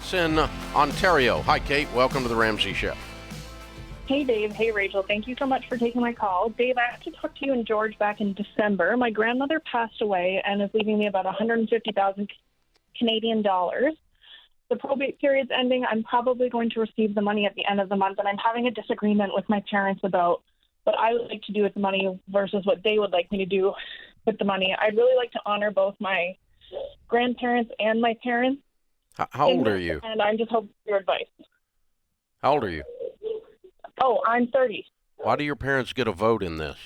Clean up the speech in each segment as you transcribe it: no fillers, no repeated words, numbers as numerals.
Kate's in Ontario. Hi, Kate. Welcome to the Ramsey Show. Hey, Dave. Hey, Rachel. Thank you so much for taking my call. Dave, I actually talked to you and George back in December. My grandmother passed away and is leaving me about 150,000 Canadian dollars. The probate period's ending. I'm probably going to receive the money at the end of the month, and I'm having a disagreement with my parents about what I would like to do with the money versus what they would like me to do with the money. I'd really like to honor both my grandparents and my parents. How old are you? And I'm just hoping for your advice. How old are you? Oh, I'm 30. Why do your parents get a vote in this?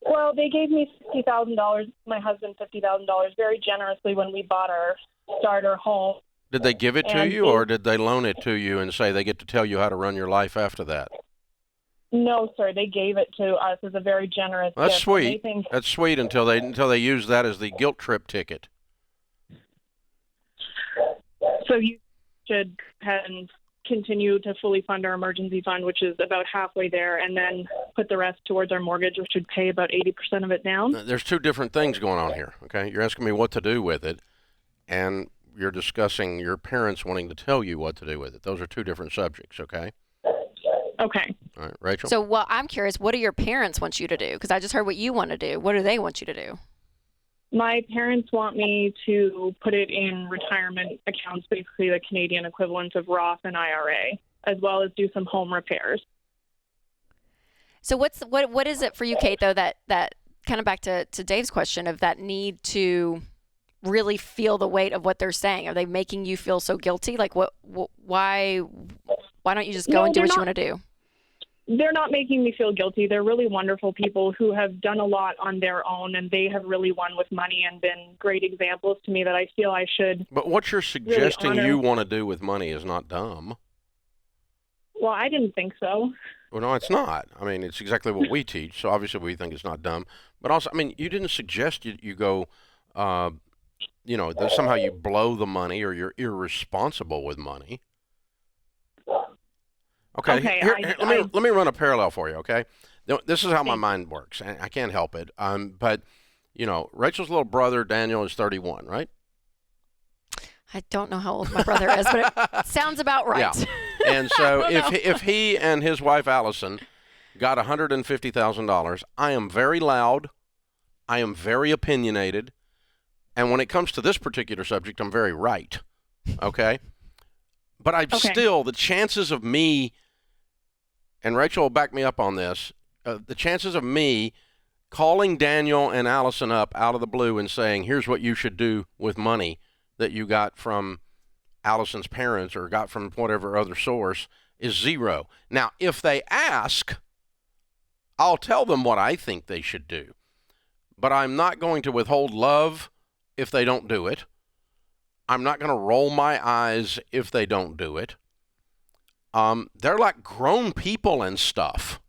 Well, they gave me $50,000, my husband $50,000, very generously when we bought our starter home. Did they give it to you, or did they loan it to you and say they get to tell you how to run your life after that? No, sir. They gave it to us as a very generous That's gift. sweet. That's sweet until they use that as the guilt trip ticket. So you should go ahead and continue to fully fund our emergency fund, which is about halfway there, and then put the rest towards our mortgage, which would pay about 80% of it down. There's two different things going on here, okay? You're asking me what to do with it, and you're discussing your parents wanting to tell you what to do with it. Those are two different subjects, okay? Okay. All right, Rachel? So, well, I'm curious, what do your parents want you to do? Because I just heard what you want to do. What do they want you to do? My parents want me to put it in retirement accounts, basically the Canadian equivalent of Roth and IRA, as well as do some home repairs. So what is it for you, Kate, though, that kind of back to Dave's question of that need to really feel the weight of what they're saying? Are they making you feel so guilty? Like why don't you just go and do what you want to do? They're not making me feel guilty. They're really wonderful people who have done a lot on their own, and they have really won with money and been great examples to me that I feel I should. But what you're suggesting you want to do with money is not dumb. Well, I didn't think so. Well, no, it's not. I mean, it's exactly what we teach, so obviously we think it's not dumb. But also, I mean, you didn't suggest you go, that somehow you blow the money or you're irresponsible with money. Okay, let me run a parallel for you, okay? This is how my mind works, and I can't help it. But, Rachel's little brother, Daniel, is 31, right? I don't know how old my brother is, but it sounds about right. Yeah. And so if he and his wife, Allison, got $150,000, I am very loud, I am very opinionated, and when it comes to this particular subject, I'm very right, okay? But still, the chances of me, and Rachel will back me up on this, the chances of me calling Daniel and Allison up out of the blue and saying, here's what you should do with money that you got from Allison's parents or got from whatever other source is zero. Now, if they ask, I'll tell them what I think they should do. But I'm not going to withhold love if they don't do it. I'm not going to roll my eyes if they don't do it. They're like grown people and stuff.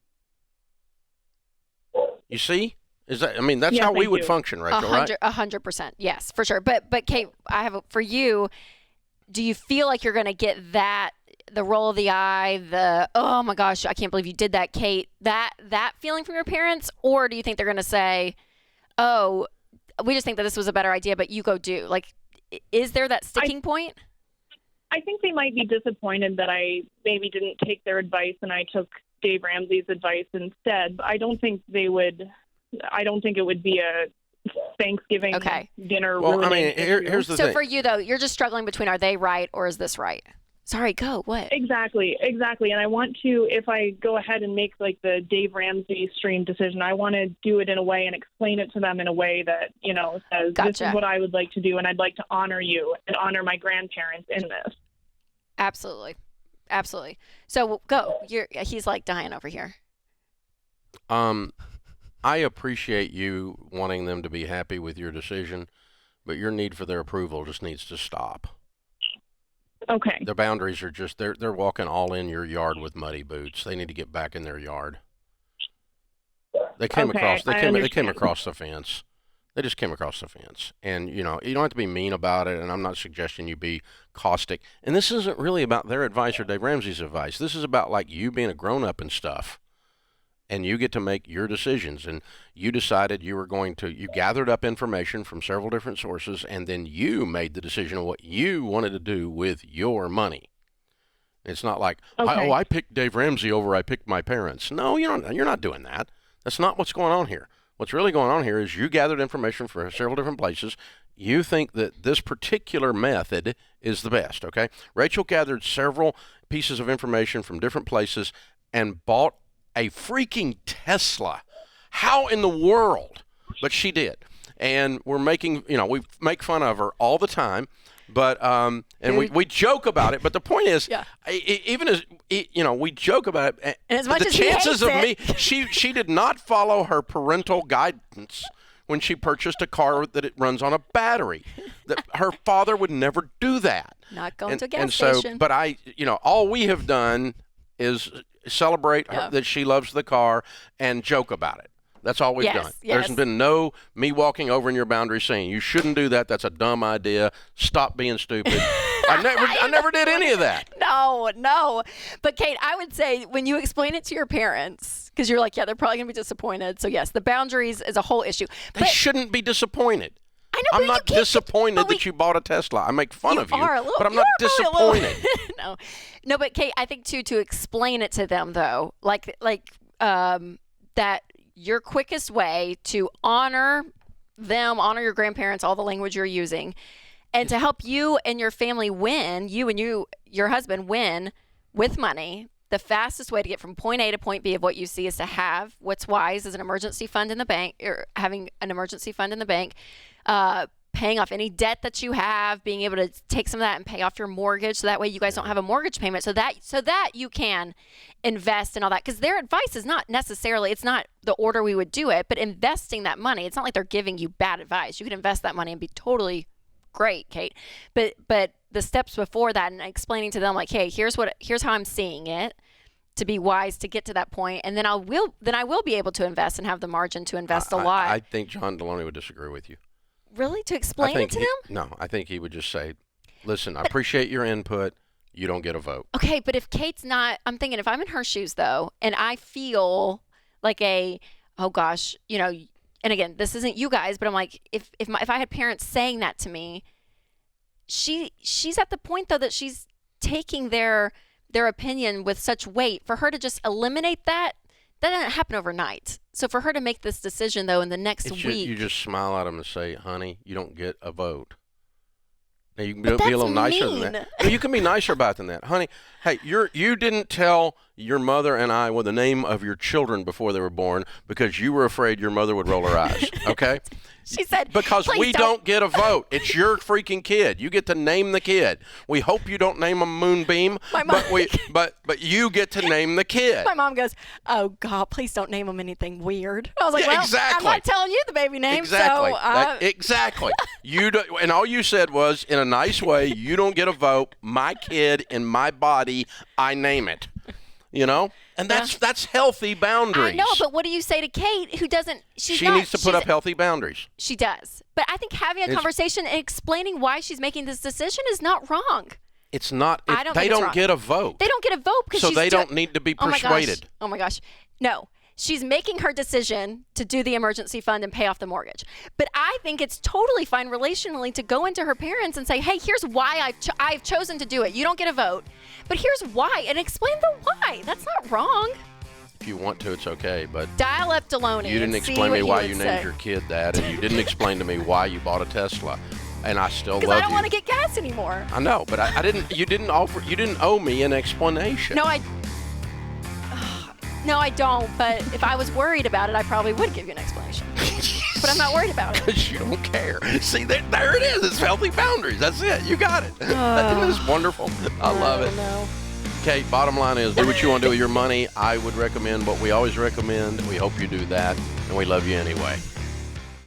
You see? That's how we would function, Rachel, right? 100%, yes, for sure. But Kate, for you, do you feel like you're going to get the roll of the eye, the, oh my gosh, I can't believe you did that, Kate, that feeling from your parents? Or do you think they're going to say, oh, we just think that this was a better idea, but you go do? Like, is there that sticking point? I think they might be disappointed that I maybe didn't take their advice and I took Dave Ramsey's advice instead. I don't think it would be a Thanksgiving dinner. Well, here's the thing. So for you, though, you're just struggling between are they right or is this right? Sorry, go. What? Exactly. And I want to, if I go ahead and make like the Dave Ramsey stream decision, I want to do it in a way and explain it to them in a way that, says, This is what I would like to do, and I'd like to honor you and honor my grandparents in this. Absolutely. So go. He's like dying over here. I appreciate you wanting them to be happy with your decision, but your need for their approval just needs to stop. Okay. Their boundaries are just, they're walking all in your yard with muddy boots. They need to get back in their yard. They came across the fence. They just came across the fence. And, you don't have to be mean about it, and I'm not suggesting you be caustic. And this isn't really about their advice or Dave Ramsey's advice. This is about, like, you being a grown-up and stuff. and you get to make your decisions. And you decided you gathered up information from several different sources, and then you made the decision of what you wanted to do with your money. It's not like, Okay. I picked Dave Ramsey over I picked my parents. No, you're not doing that. That's not what's going on here. What's really going on here is you gathered information from several different places. You think that this particular method is the best, okay? Rachel gathered several pieces of information from different places and bought a freaking Tesla. How in the world? But she did. And we're making, we make fun of her all the time. But and we joke about it. But the point is, even as we joke about it. And as much the as he chances of hates me, she did not follow her parental guidance when she purchased a car that it runs on a battery. That her father would never do that. Not going to a gas and so, station. But all we have done is celebrate her, that she loves the car and joke about it. That's all we've done. Yes. There's been no me walking over in your boundary saying you shouldn't do that. That's a dumb idea. Stop being stupid. I never did any of that. No. But Kate, I would say when you explain it to your parents, because you're like, they're probably going to be disappointed. So yes, the boundaries is a whole issue. They shouldn't be disappointed. I know, I'm not disappointed that you bought a Tesla. I make fun of you, but I'm not disappointed. No, but Kate, I think too, to explain it to them though, like that your quickest way to honor them, honor your grandparents, all the language you're using, and to help you and your family win, you and your husband win with money, the fastest way to get from point A to point B of what you see is to have what's wise is an emergency fund in the bank, or having an emergency fund in the bank, paying off any debt that you have, being able to take some of that and pay off your mortgage, so that way you guys don't have a mortgage payment, so that you can invest in all that. Because their advice is not necessarily, it's not the order we would do it, but investing that money, it's not like they're giving you bad advice. You can invest that money and be totally great, Kate. But the steps before that and explaining to them like, hey, here's how I'm seeing it, to be wise to get to that point, and then I will be able to invest and have the margin to invest a lot. I think John Deloney would disagree with you. Really? To explain it to them? No, I think he would just say, listen, I appreciate your input. You don't get a vote. Okay, but if Kate's not, I'm thinking if I'm in her shoes though, and I feel like oh gosh, and again, this isn't you guys, but I'm like, if I had parents saying that to me, she's at the point though that she's taking their opinion with such weight. For her to just eliminate that doesn't happen overnight. So for her to make this decision though in the next week, you just smile at them and say, honey, you don't get a vote. Now you can be But a little that's nicer mean. than that. No, you can be nicer about than that. Honey, hey, you didn't tell your mother and I the name of your children before they were born because you were afraid your mother would roll her eyes, okay? She said, because we don't get a vote. It's your freaking kid. You get to name the kid. We hope you don't name him Moonbeam, My mom, but you get to name the kid. My mom goes, oh God, please don't name him anything weird. I was like, Yeah, well, exactly. I'm not telling you the baby name. Exactly. So, Exactly. And all you said was, in a nice way, you don't get a vote. My kid in my body, I name it. And that's healthy boundaries. I know, but what do you say to Kate, who doesn't? She needs to put up healthy boundaries. She does, but I think having a conversation and explaining why she's making this decision is not wrong. It's not. I don't they think it's don't wrong. get a vote. They don't get a vote because so they don't need to be persuaded. Oh my gosh, no. She's making her decision to do the emergency fund and pay off the mortgage. But I think it's totally fine relationally to go into her parents and say, hey, here's why I've chosen to do it. You don't get a vote, but here's why, and explain the why. That's not wrong. If you want to, it's okay, but dial up Deloney. You didn't and see explain what me he why would you say. named your kid that, and you didn't explain to me why you bought a Tesla. And I still love you. Because I don't want to get gas anymore. I know, but I didn't. You didn't owe me an explanation. No, I don't. But if I was worried about it, I probably would give you an explanation. But I'm not worried about it. Because you don't care. See, there it is. It's healthy boundaries. That's it. You got it. Isn't this wonderful? I love it. No. Kate, bottom line is do what you want to do with your money. I would recommend what we always recommend. We hope you do that, and we love you anyway.